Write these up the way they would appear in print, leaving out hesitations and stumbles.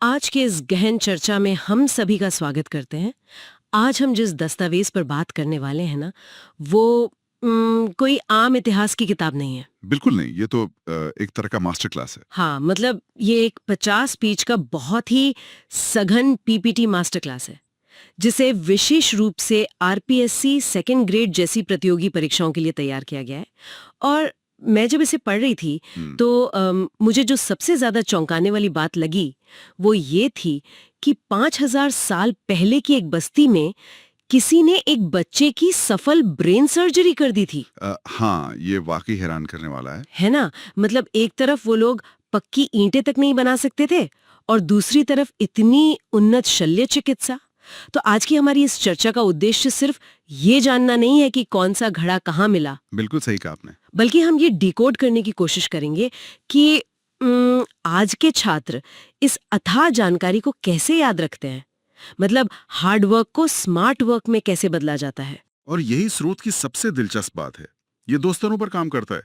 आज के इस गहन चर्चा में हम सभी का स्वागत करते हैं। आज हम जिस दस्तावेज पर बात करने वाले हैं ना, वो कोई आम इतिहास की किताब नहीं है। बिल्कुल नहीं, ये तो एक तरह का मास्टर क्लास है। हाँ, मतलब ये एक 50 पेज का बहुत ही सघन पीपीटी मास्टर क्लास है, जिसे विशेष रूप से आरपीएससी सेकेंड ग्रेड जैसी प्रतियोगी परीक्षाओं के लिए तैयार किया गया है। और मैं जब इसे पढ़ रही थी तो मुझे जो सबसे ज्यादा चौंकाने वाली बात लगी वो ये थी कि 5000 साल पहले की एक बस्ती में किसी ने एक बच्चे की सफल ब्रेन सर्जरी कर दी थी। हाँ, ये वाकई हैरान करने वाला है ना? मतलब एक तरफ वो लोग पक्की ईंटें तक नहीं बना सकते थे और दूसरी तरफ इतनी उन्नत शल्य चिकित्सा। तो आज की हमारी इस चर्चा का उद्देश्य सिर्फ ये जानना नहीं है कि कौन सा घड़ा कहाँ मिला, बिल्कुल सही कहा आपने। बल्कि हम ये डिकोड करने की कोशिश करेंगे कि आज के छात्र इस अथाह जानकारी को कैसे याद रखते हैं। मतलब हार्ड वर्क को स्मार्ट वर्क में कैसे बदला जाता है। और यही स्रोत की सबसे दिलचस्प बात है। ये दो स्तरों पर काम करता है।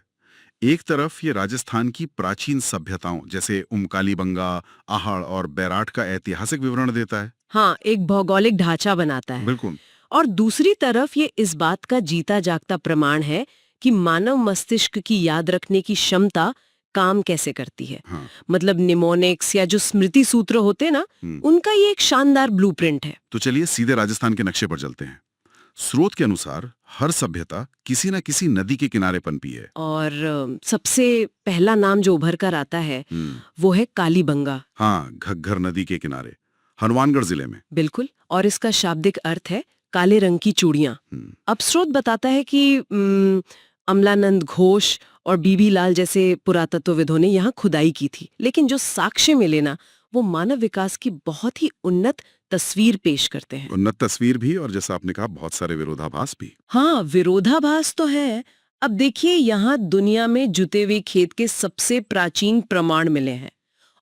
एक तरफ ये राजस्थान की प्राचीन सभ्यताओं जैसे उमकालीबंगा, आहड़ और बैराट का ऐतिहासिक विवरण देता है। हाँ, एक भौगोलिक ढांचा बनाता है। बिल्कुल। और दूसरी तरफ ये इस बात का जीता जागता प्रमाण है कि मानव मस्तिष्क की याद रखने की क्षमता काम कैसे करती है। हाँ। मतलब निमोनिक्स या जो स्मृति सूत्र होते ना, उनका ये एक शानदार ब्लूप्रिंट है। तो चलिए सीधे राजस्थान के नक्शे पर चलते हैं। स्रोत के अनुसार हर सभ्यता किसी न किसी नदी के किनारे पनपी है। और सबसे पहला नाम जो उभर कर आता है वो है कालीबंगा। हाँ, घग्गर नदी के किनारे, हनुमानगढ़ जिले में। बिल्कुल। और इसका शाब्दिक अर्थ है काले रंग की चूड़ियां। अब स्रोत बताता है कि अमलानंद घोष और बीबी लाल जैसे पुरातत्वविदों ने यहाँ खुदाई की थी, लेकिन जो साक्ष्य मिले ना, वो मानव विकास की बहुत ही उन्नत तस्वीर पेश करते हैं। उन्नत तस्वीर भी, और जैसा आपने कहा बहुत सारे विरोधाभास भी। हाँ, विरोधाभास तो है। अब देखिए, यहाँ दुनिया में जुते हुए खेत के सबसे प्राचीन प्रमाण मिले हैं,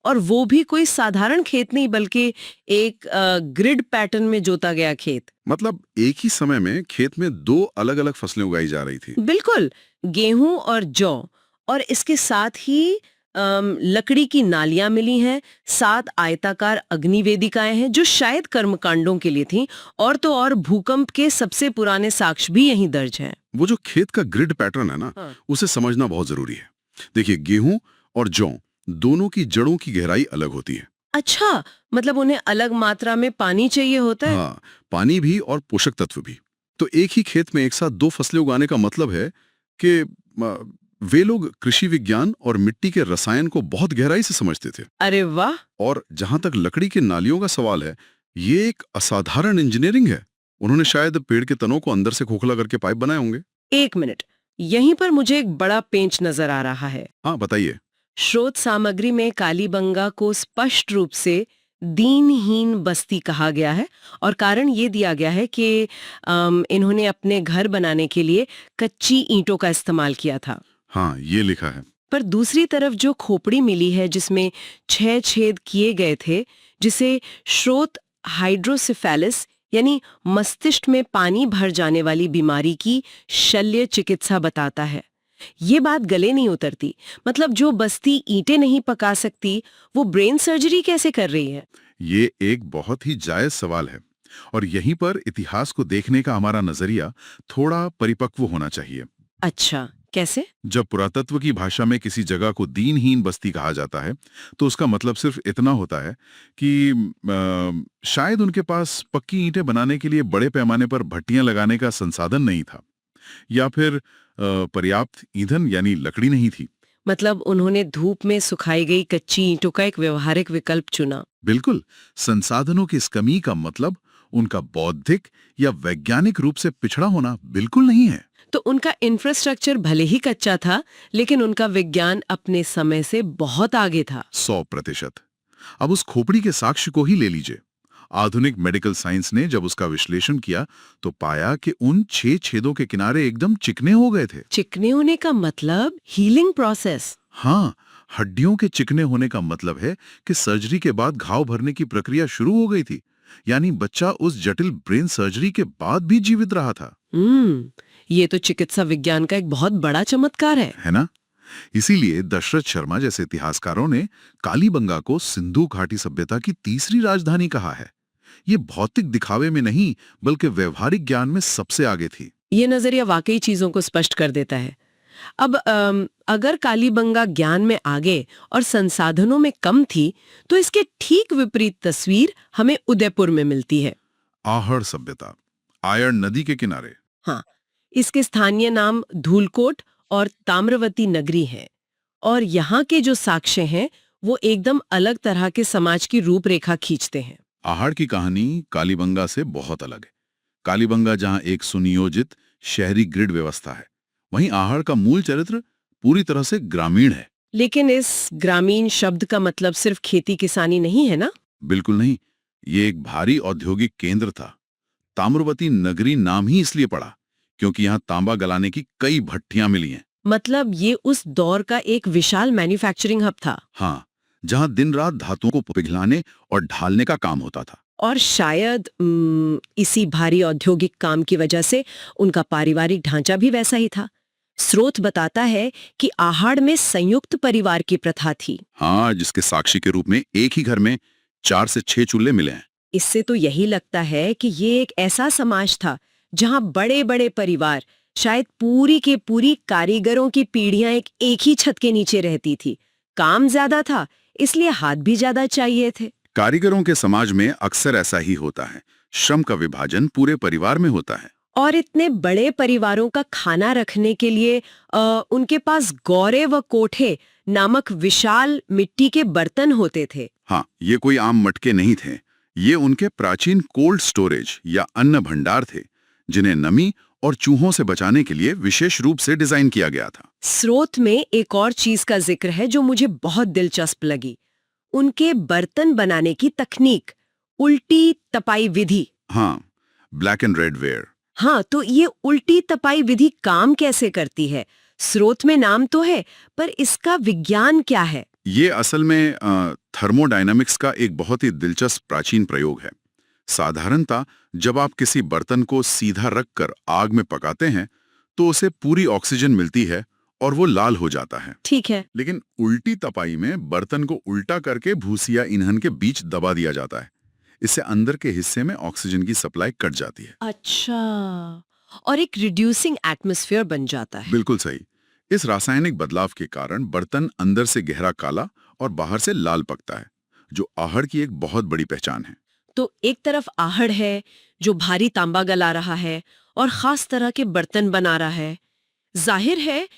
और वो भी कोई साधारण खेत नहीं, बल्कि एक ग्रिड पैटर्न में जोता गया खेत। मतलब एक ही समय में खेत में दो अलग अलग फसलें उगाई जा रही थी। बिल्कुल, गेहूं और जौ। और इसके साथ ही लकड़ी की नालियां मिली हैं, 7 आयताकार अग्निवेदिकाएं हैं जो शायद कर्मकांडों के लिए थीं, और तो और भूकंप के सबसे पुराने साक्ष्य भी यहीं दर्ज हैं। वो जो खेत का ग्रिड पैटर्न है ना, उसे समझना बहुत जरूरी है। देखिए, गेहूं और जौ दोनों की जड़ों की गहराई अलग होती है। अच्छा, मतलब उन्हें अलग मात्रा में पानी चाहिए होता है। हाँ, पानी भी और पोषक तत्व भी। तो एक ही खेत में एक साथ दो फसलें उगाने का मतलब है कि वे लोग कृषि विज्ञान और मिट्टी के रसायन को बहुत गहराई से समझते थे। अरे वाह! और जहां तक लकड़ी की नालियों का सवाल है, ये एक असाधारण इंजीनियरिंग है। उन्होंने शायद पेड़ के तनों को अंदर से खोखला करके पाइप बनाए होंगे। एक मिनट, यहीं पर मुझे एक बड़ा पेंच नजर आ रहा है। हाँ, बताइए। स्रोत सामग्री में कालीबंगा को स्पष्ट रूप से दीनहीन बस्ती कहा गया है, और कारण ये दिया गया है कि इन्होंने अपने घर बनाने के लिए कच्ची ईंटों का इस्तेमाल किया था। हाँ, ये लिखा है। पर दूसरी तरफ जो खोपड़ी मिली है जिसमें 6 छेद किए गए थे, जिसे स्रोत हाइड्रोसिफेलिस यानी मस्तिष्क में पानी भर जाने वाली बीमारी की शल्य चिकित्सा बताता है। ये बात गले नहीं उतरती। मतलब जो बस्ती ईंटें नहीं पका सकती, वो ब्रेन सर्जरी कैसे कर रही है? ये एक बहुत ही जायज सवाल है, और यहीं पर इतिहास को देखने का हमारा नजरिया थोड़ा परिपक्व होना चाहिए। अच्छा, कैसे? जब पुरातत्व की भाषा में किसी जगह को दीनहीन बस्ती कहा जाता है, तो उसका मतलब सिर्फ इतना होता है कि शायद उनके पास पक्की ईंटें बनाने के लिए बड़े पैमाने पर भट्टियां लगाने का संसाधन नहीं था, या फिर पर्याप्त ईंधन यानी लकड़ी नहीं थी। मतलब उन्होंने धूप में सुखाई गई कच्ची ईंटों का एक व्यवहारिक विकल्प चुना। बिल्कुल। संसाधनों की इस कमी का मतलब उनका बौद्धिक या वैज्ञानिक रूप से पिछड़ा होना बिल्कुल नहीं है। तो उनका इंफ्रास्ट्रक्चर भले ही कच्चा था, लेकिन उनका विज्ञान अपने समय से बहुत आगे था। 100%। अब उस खोपड़ी के साक्ष्य को ही ले लीजिए। आधुनिक मेडिकल साइंस ने जब उसका विश्लेषण किया तो पाया कि उन 6 छेदों के किनारे एकदम चिकने हो गए थे। चिकने होने का मतलब हीलिंग प्रोसेस। हाँ, हड्डियों के चिकने होने का मतलब है कि सर्जरी के बाद घाव भरने की प्रक्रिया शुरू हो गई थी। यानी बच्चा उस जटिल ब्रेन सर्जरी के बाद भी जीवित रहा था। ये तो चिकित्सा विज्ञान का एक बहुत बड़ा चमत्कार है ना? इसीलिए दशरथ शर्मा जैसे इतिहासकारों ने कालीबंगा को सिंधु घाटी सभ्यता की तीसरी राजधानी कहा है। ये भौतिक दिखावे में नहीं बल्कि व्यवहारिक ज्ञान में सबसे आगे थी। ये नजरिया वाकई चीजों को स्पष्ट कर देता है। अब अगर कालीबंगा ज्ञान में आगे और संसाधनों में कम थी, तो इसके ठीक विपरीत तस्वीर हमें उदयपुर में मिलती है। आहड़ सभ्यता, आयरन नदी के किनारे। हाँ, इसके स्थानीय नाम धूलकोट और ताम्रवती नगरी हैं, और यहाँ के जो साक्ष्य हैं वो एकदम अलग तरह के समाज की रूपरेखा खींचते हैं। आहड़ की कहानी कालीबंगा से बहुत अलग है। कालीबंगा जहां एक सुनियोजित शहरी ग्रिड व्यवस्था है, वहीं आहड़ का मूल चरित्र पूरी तरह से ग्रामीण है। लेकिन इस ग्रामीण शब्द का मतलब सिर्फ खेती किसानी नहीं है ना? बिल्कुल नहीं, ये एक भारी औद्योगिक केंद्र था। ताम्रवती नगरी नाम ही इसलिए पड़ा क्योंकि यहाँ तांबा गलाने की कई भट्टियां मिली हैं। मतलब ये उस दौर का एक विशाल मैन्युफैक्चरिंग हब था। हाँ, जहां दिन रात धातुओं को पिघलाने और ढालने का काम होता था। और शायद इसी भारी औद्योगिक काम की वजह से उनका पारिवारिक ढांचा भी वैसा ही था। स्रोत बताता है कि आहड़ में संयुक्त परिवार की प्रथा थी। हाँ, जिसके साक्षी के रूप में एक ही घर में 4 से 6 चूल्हे मिले हैं। इससे तो यही लगता है कि ये एक ऐसा समाज था जहां बड़े बड़े परिवार, शायद पूरी के पूरी कारीगरों की पीढ़ियां एक ही छत के नीचे रहती थी। काम ज्यादा था, इसलिए हाथ भी ज्यादा चाहिए थे। कारीगरों के समाज में अक्सर ऐसा ही होता है। श्रम का विभाजन पूरे परिवार में होता है। और इतने बड़े परिवारों का खाना रखने के लिए उनके पास गौरे व कोठे नामक विशाल मिट्टी के बर्तन होते थे। हाँ, ये कोई आम मटके नहीं थे। ये उनके प्राचीन कोल्ड स्टोरेज या अन्न भंडार थे, जिन्हें नमी और चूहों से बचाने के लिए विशेष रूप से डिजाइन किया गया था। स्रोत में एक और चीज का जिक्र है जो मुझे बहुत दिलचस्प लगी। उनके बर्तन बनाने की तकनीक, उल्टी तपाई विधि। हाँ, ब्लैक एंड रेड वेयर। हाँ, तो ये उल्टी तपाई विधि काम कैसे करती है? स्रोत में नाम तो है, पर इसका विज्ञान क्या है? ये असल में थर्मोडायनामिक्स का एक बहुत ही दिलचस्प प्राचीन प्रयोग है। साधारणतः जब आप किसी बर्तन को सीधा रखकर आग में पकाते हैं, तो उसे पूरी ऑक्सीजन मिलती है और वो लाल हो जाता है। ठीक है। लेकिन उल्टी तपाई में बर्तन को उल्टा करके भूसी या ईंधन के बीच दबा दिया जाता है। इससे अंदर के हिस्से में ऑक्सीजन की सप्लाई कट जाती है। अच्छा, और एक रिड्यूसिंग एटमॉस्फेयर बन जाता है। बिल्कुल सही। इस रासायनिक बदलाव के कारण बर्तन अंदर से गहरा काला और बाहर से लाल पकता है, जो आहड़ की एक बहुत बड़ी पहचान है। तो एक तरफ आहड़ है जो भारी तांबा गला रहा है और खास तरह के बर्तन बना रहा है। जाहिर है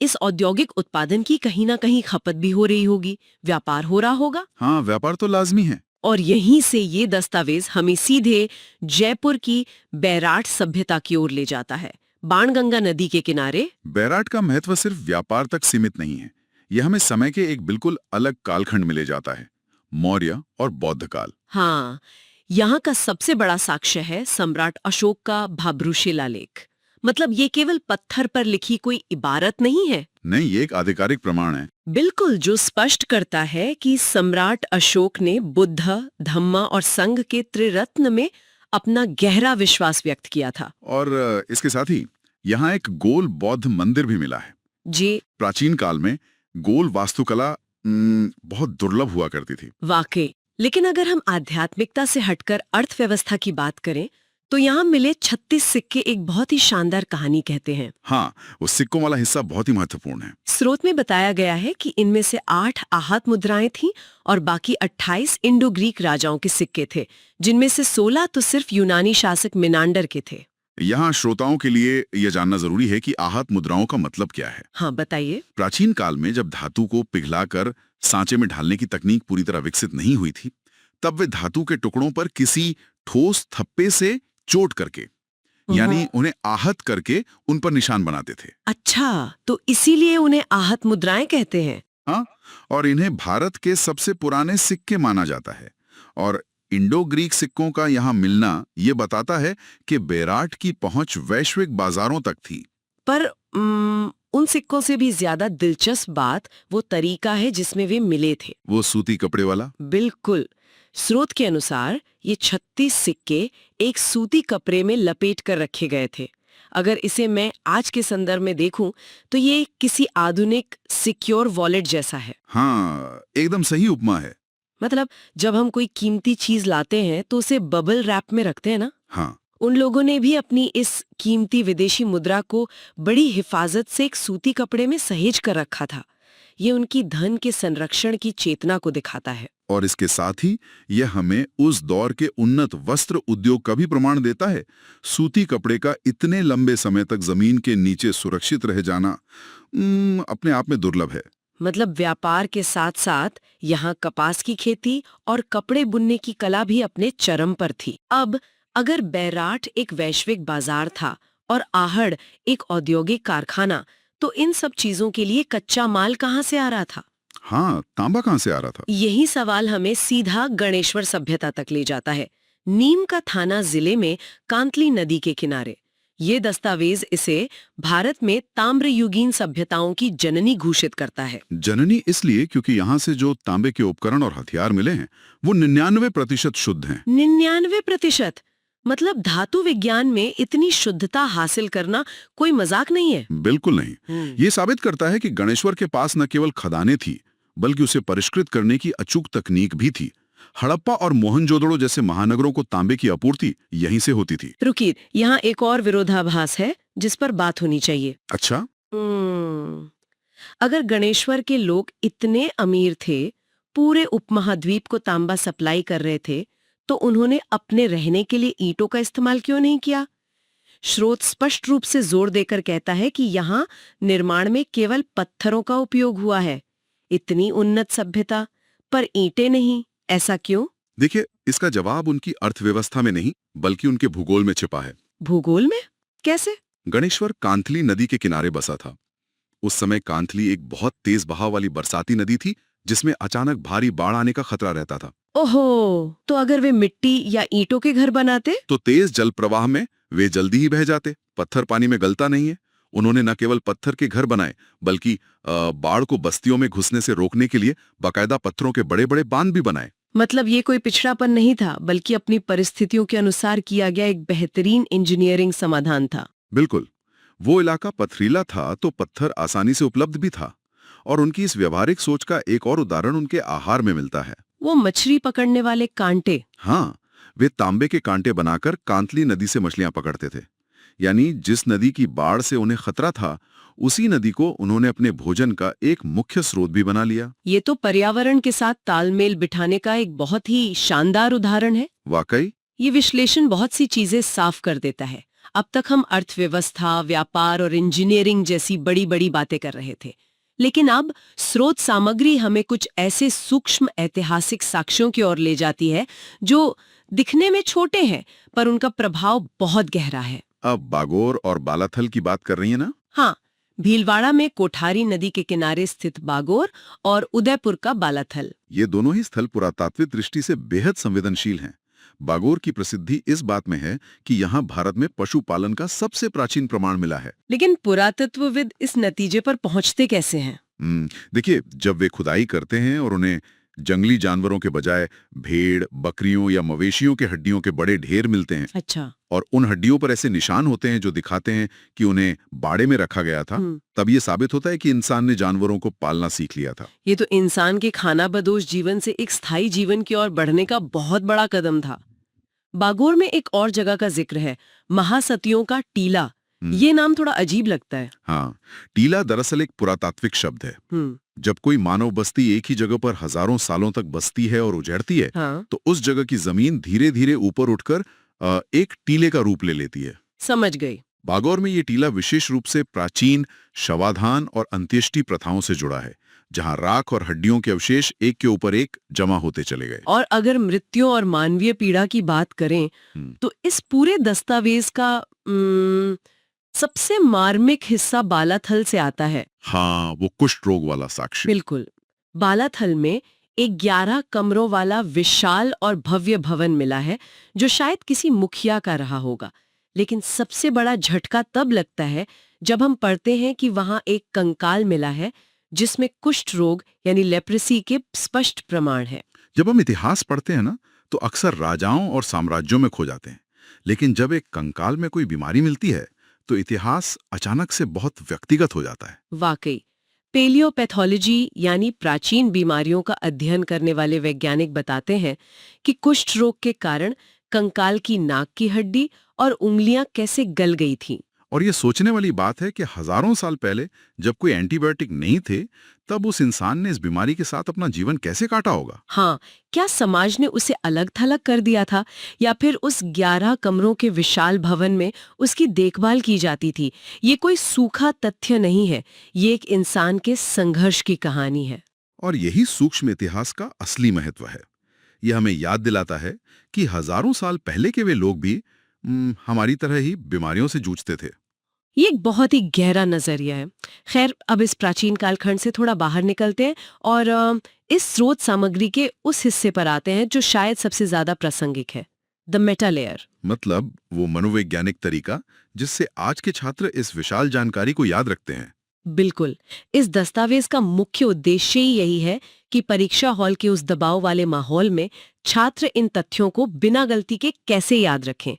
इस औद्योगिक उत्पादन की कहीं ना कहीं खपत भी हो रही होगी, व्यापार हो रहा होगा। हाँ, व्यापार तो लाजमी है। और यहीं से ये दस्तावेज हमें सीधे जयपुर की बैराट सभ्यता की ओर ले जाता है, बाणगंगा नदी के किनारे। बैराट का महत्व सिर्फ व्यापार तक सीमित नहीं है। यह हमें समय के एक बिल्कुल अलग कालखंड में ले जाता है, मौर्य और बौद्ध काल। हाँ, यहाँ का सबसे बड़ा साक्ष्य है सम्राट अशोक का भाब्रू शिलालेख। मतलब ये केवल पत्थर पर लिखी कोई इबारत नहीं है। नहीं, ये एक आधिकारिक प्रमाण है। बिल्कुल, जो स्पष्ट करता है कि सम्राट अशोक ने बुद्ध, धम्म और संघ के त्रिरत्न में अपना गहरा विश्वास व्यक्त किया था। और इसके साथ ही यहाँ एक गोल बौद्ध मंदिर भी मिला है। जी, प्राचीन काल में गोल वास्तुकला बहुत दुर्लभ हुआ करती थी। वाकई। लेकिन अगर हम आध्यात्मिकता से हटकर अर्थव्यवस्था की बात करें, तो यहाँ मिले 36 सिक्के एक बहुत ही शानदार कहानी कहते हैं। हाँ, वो सिक्कों वाला हिस्सा बहुत ही महत्वपूर्ण है। स्रोत में बताया गया है कि इनमें से 8 आहत मुद्राएं थीं और बाकी 28 इंडो ग्रीक राजाओं के सिक्के थे, जिनमें से 16 तो सिर्फ यूनानी शासक मिनांडर के थे। यहाँ श्रोताओं के लिए यह जानना जरूरी है कि आहत मुद्राओं का मतलब क्या है। हाँ, बताइए। प्राचीन काल में जब धातु को पिघलाकर सांचे में ढालने की तकनीक पूरी तरह विकसित नहीं हुई थी, तब वे धातु के टुकड़ों पर किसी ठोस थप्पे से चोट करके, यानी उन्हें आहत करके उन पर निशान बनाते थे। अच्छा, तो इसीलिए उन्हें आहत मुद्राएं कहते हैं। हाँ, और इन्हें भारत के सबसे पुराने सिक्के माना जाता है। और इंडो ग्रीक सिक्कों का यहाँ मिलना ये बताता है कि बैराट की पहुंच वैश्विक बाजारों तक थी। पर उन सिक्कों से भी ज्यादा दिलचस्प बात वो तरीका है जिसमें वे मिले थे। वो सूती कपड़े वाला। बिल्कुल। स्रोत के अनुसार ये 36 सिक्के एक सूती कपड़े में लपेट कर रखे गए थे। अगर इसे मैं आज के संदर्भ में देखूं तो ये किसी आधुनिक सिक्योर वॉलेट जैसा है। हाँ, एकदम सही उपमा है। मतलब जब हम कोई कीमती चीज लाते हैं तो उसे बबल रैप में रखते हैं ना, हाँ, उन लोगों ने भी अपनी इस कीमती विदेशी मुद्रा को बड़ी हिफाजत से एक सूती कपड़े में सहेज कर रखा था। ये उनकी धन के संरक्षण की चेतना को दिखाता है। और इसके साथ ही यह हमें उस दौर के उन्नत वस्त्र उद्योग का भी प्रमाण देता है। सूती कपड़े का इतने लंबे समय तक जमीन के नीचे सुरक्षित रह जाना अपने आप में दुर्लभ है। मतलब व्यापार के साथ साथ यहाँ कपास की खेती और कपड़े बुनने की कला भी अपने चरम पर थी। अब अगर बैराट एक वैश्विक बाजार था और आहड़ एक औद्योगिक कारखाना, तो इन सब चीजों के लिए कच्चा माल कहाँ से आ रहा था? हाँ, तांबा कहाँ से आ रहा था? यही सवाल हमें सीधा गणेश्वर सभ्यता तक ले जाता है। नीम का थाना जिले में कांतली नदी के किनारे। ये दस्तावेज इसे भारत में ताम्रयुगीन सभ्यताओं की जननी घोषित करता है। जननी इसलिए क्योंकि यहाँ से जो तांबे के उपकरण और हथियार मिले हैं वो 99% शुद्ध हैं। 99%? मतलब धातु विज्ञान में इतनी शुद्धता हासिल करना कोई मजाक नहीं है। बिल्कुल नहीं। ये साबित करता है कि गणेश्वर के पास न केवल खदानें थी बल्कि उसे परिष्कृत करने की अचूक तकनीक भी थी। हड़प्पा और मोहनजोदड़ो जैसे महानगरों को तांबे की आपूर्ति यहीं से होती थी। रुकिए, यहाँ एक और विरोधाभास है जिस पर बात होनी चाहिए। अच्छा, अगर गणेश्वर के लोग इतने अमीर थे, पूरे उपमहाद्वीप को तांबा सप्लाई कर रहे थे, तो उन्होंने अपने रहने के लिए ईंटों का इस्तेमाल क्यों नहीं किया? स्रोत स्पष्ट रूप से जोर देकर कहता है कि यहाँ निर्माण में केवल पत्थरों का उपयोग हुआ है। इतनी उन्नत सभ्यता पर ईंटें नहीं, ऐसा क्यों? देखिए, इसका जवाब उनकी अर्थव्यवस्था में नहीं बल्कि उनके भूगोल में छिपा है। भूगोल में? कैसे? गणेश्वर कांथली नदी के किनारे बसा था। उस समय कांथली एक बहुत तेज बहाव वाली बरसाती नदी थी जिसमें अचानक भारी बाढ़ आने का खतरा रहता था। ओहो, तो अगर वे मिट्टी या ईंटों के घर बनाते तो तेज जल प्रवाह में वे जल्दी ही बह जाते। पत्थर पानी में गलता नहीं है। उन्होंने न केवल पत्थर के घर बनाए बल्कि बाढ़ को बस्तियों में घुसने से रोकने के लिए बाकायदा पत्थरों के बड़े बड़े बांध भी बनाए। मतलब ये कोई पिछड़ापन नहीं था बल्कि अपनी परिस्थितियों के अनुसार किया गया एक बेहतरीन इंजीनियरिंग समाधान था। बिल्कुल। वो इलाका पथरीला था तो पत्थर आसानी से उपलब्ध भी था। और उनकी इस व्यवहारिक सोच का एक और उदाहरण उनके आहार में मिलता है। वो मछली पकड़ने वाले कांटे। हाँ, वे तांबे के कांटे बनाकर कांतली नदी से मछलियां पकड़ते थे। यानी जिस नदी की बाढ़ से उन्हें खतरा था उसी नदी को उन्होंने अपने भोजन का एक मुख्य स्रोत भी बना लिया। ये तो पर्यावरण के साथ तालमेल बिठाने का एक बहुत ही शानदार उदाहरण है। वाकई ये विश्लेषण बहुत सी चीजें साफ कर देता है। अब तक हम अर्थव्यवस्था, व्यापार और इंजीनियरिंग जैसी बड़ी बड़ी बातें कर रहे थे, लेकिन अब स्रोत सामग्री हमें कुछ ऐसे सूक्ष्म ऐतिहासिक साक्ष्यों की ओर ले जाती है जो दिखने में छोटे हैं पर उनका प्रभाव बहुत गहरा है। अब बागोर और बालाथल की बात कर रही है ना? हाँ, भीलवाड़ा में कोठारी नदी के किनारे स्थित बागोर और उदयपुर का बालाथल। ये दोनों ही स्थल पुरातात्विक दृष्टि से बेहद संवेदनशील हैं। बागोर की प्रसिद्धि इस बात में है कि यहाँ भारत में पशुपालन का सबसे प्राचीन प्रमाण मिला है। लेकिन पुरातत्वविद इस नतीजे पर पहुंचते कैसे हैं? देखिए, जब वे खुदाई करते हैं और उन्हें जंगली जानवरों के बजाय भेड़, बकरियों या मवेशियों के हड्डियों के बड़े ढेर मिलते हैं। अच्छा। और उन हड्डियों पर ऐसे निशान होते हैं जो दिखाते हैं कि उन्हें बाड़े में रखा गया था। तब ये साबित होता है कि इंसान ने जानवरों को पालना सीख लिया था। ये तो इंसान के खाना बदोश जीवन से एक स्थायी जीवन की ओर बढ़ने का बहुत बड़ा कदम था। बागोर में एक और जगह का जिक्र है, महासतियों का टीला। ये नाम थोड़ा अजीब लगता है। हाँ, टीला दरअसल एक पुरातात्विक शब्द है। जब कोई मानव बस्ती एक ही जगह पर हजारों सालों तक बसती है और उजड़ती है, तो उस जगह की जमीन धीरे धीरे ऊपर उठकर एक टीले का रूप ले लेती है। समझ गई। बागौर में ये टीला विशेष रूप से प्राचीन शवाधान और अंत्येष्टि प्रथाओं से जुड़ा है, जहां राख और हड्डियों के अवशेष एक के ऊपर एक जमा होते चले गए। और अगर मृत्यु और मानवीय पीड़ा की बात करें तो इस पूरे दस्तावेज का सबसे मार्मिक हिस्सा बालाथल से आता है। हाँ, वो कुष्ठ रोग वाला साक्ष्य। बिल्कुल। बालाथल में एक 11 कमरों वाला विशाल और भव्य भवन मिला है जो शायद किसी मुखिया का रहा होगा। लेकिन सबसे बड़ा झटका तब लगता है जब हम पढ़ते हैं कि वहां एक कंकाल मिला है जिसमें कुष्ठ रोग यानी लेप्रेसी के स्पष्ट प्रमाण है। जब हम इतिहास पढ़ते हैं ना तो अक्सर राजाओं और साम्राज्यों में खो जाते हैं, लेकिन जब एक कंकाल में कोई बीमारी मिलती है तो इतिहास अचानक से बहुत व्यक्तिगत हो जाता है। वाकई पेलियोपैथोलॉजी यानी प्राचीन बीमारियों का अध्ययन करने वाले वैज्ञानिक बताते हैं कि कुष्ठ रोग के कारण कंकाल की नाक की हड्डी और उंगलियां कैसे गल गई थीं। और ये सोचने वाली बात है कि हजारों साल पहले जब कोई एंटीबायोटिक नहीं थे, तब उस इंसान ने इस बीमारी के साथ अपना जीवन कैसे काटा होगा। हाँ, क्या समाज ने उसे अलग थलग कर दिया था या फिर उस 11 कमरों के विशाल भवन में उसकी देखभाल की जाती थी। ये कोई सूखा तथ्य नहीं है, ये एक इंसान के संघर्ष की कहानी है। और यही सूक्ष्म इतिहास का असली महत्व है। यह हमें याद दिलाता है कि हजारों साल पहले के वे लोग भी हमारी तरह ही बीमारियों से जूझते थे। ये एक बहुत ही गहरा नजरिया है। खैर, अब इस प्राचीन कालखंड से थोड़ा बाहर निकलते हैं और इस स्रोत सामग्री के उस हिस्से पर आते हैं जो शायद सबसे ज्यादा प्रासंगिक है, द मेटा लेयर। मतलब वो मनोवैज्ञानिक तरीका जिससे आज के छात्र इस विशाल जानकारी को याद रखते हैं। बिल्कुल। इस दस्तावेज का मुख्य उद्देश्य ही यही है कि परीक्षा हॉल के उस दबाव वाले माहौल में छात्र इन तथ्यों को बिना गलती के कैसे याद रखें,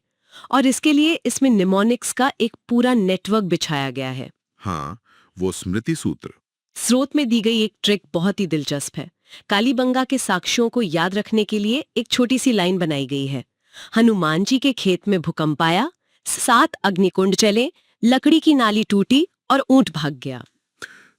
और इसके लिए इसमें निमोनिक्स का एक पूरा नेटवर्क बिछाया गया है। हाँ, वो स्मृति सूत्र। स्रोत में दी गई एक ट्रिक बहुत ही दिलचस्प है। कालीबंगा के साक्ष्यों को याद रखने के लिए एक छोटी सी लाइन बनाई गई है। हनुमान जी के खेत में भूकंप आया, 7 अग्निकुंड चले, लकड़ी की नाली टूटी और ऊंट भाग गया।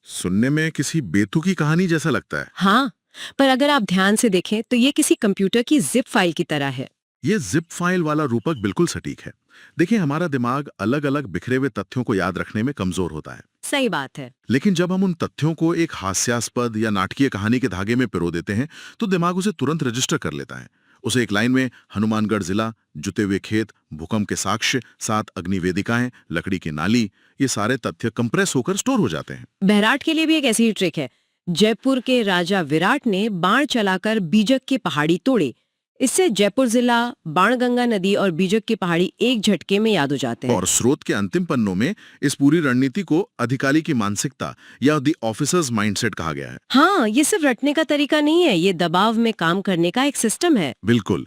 सुनने में किसी बेतुकी कहानी जैसा लगता है। हाँ, पर अगर आप ध्यान से देखें तो ये किसी कंप्यूटर की जिप फाइल की तरह है। ये जिप फाइल वाला रूपक बिल्कुल सटीक है। देखिए, हमारा दिमाग अलग अलग बिखरे हुए तथ्यों को याद रखने में कमजोर होता है। सही बात है। लेकिन जब हम उन तथ्यों को एक हास्यास्पद या नाटकीय कहानी के धागे में पिरो देते हैं, तो दिमाग उसे तुरंत रजिस्टर कर लेता है। उसे एक लाइन में हनुमानगढ़ जिला, जुते हुए खेत, भूकंप के साक्ष्य, 7 अग्निवेदिकाएं, लकड़ी की नाली, ये सारे तथ्य कंप्रेस होकर स्टोर हो जाते हैं। बहराट के लिए भी एक ऐसी ही ट्रिक है। जयपुर के राजा विराट ने बाण चलाकर बीजक की पहाड़ी तोड़े। इससे जयपुर जिला, बाणगंगा नदी और बीजक की पहाड़ी एक झटके में याद हो जाते हैं। और स्रोत के अंतिम पन्नों में इस पूरी रणनीति को अधिकारी की मानसिकता या द ऑफिसर्स माइंडसेट कहा गया है। हाँ, ये सिर्फ रटने का तरीका नहीं है, ये दबाव में काम करने का एक सिस्टम है। बिल्कुल,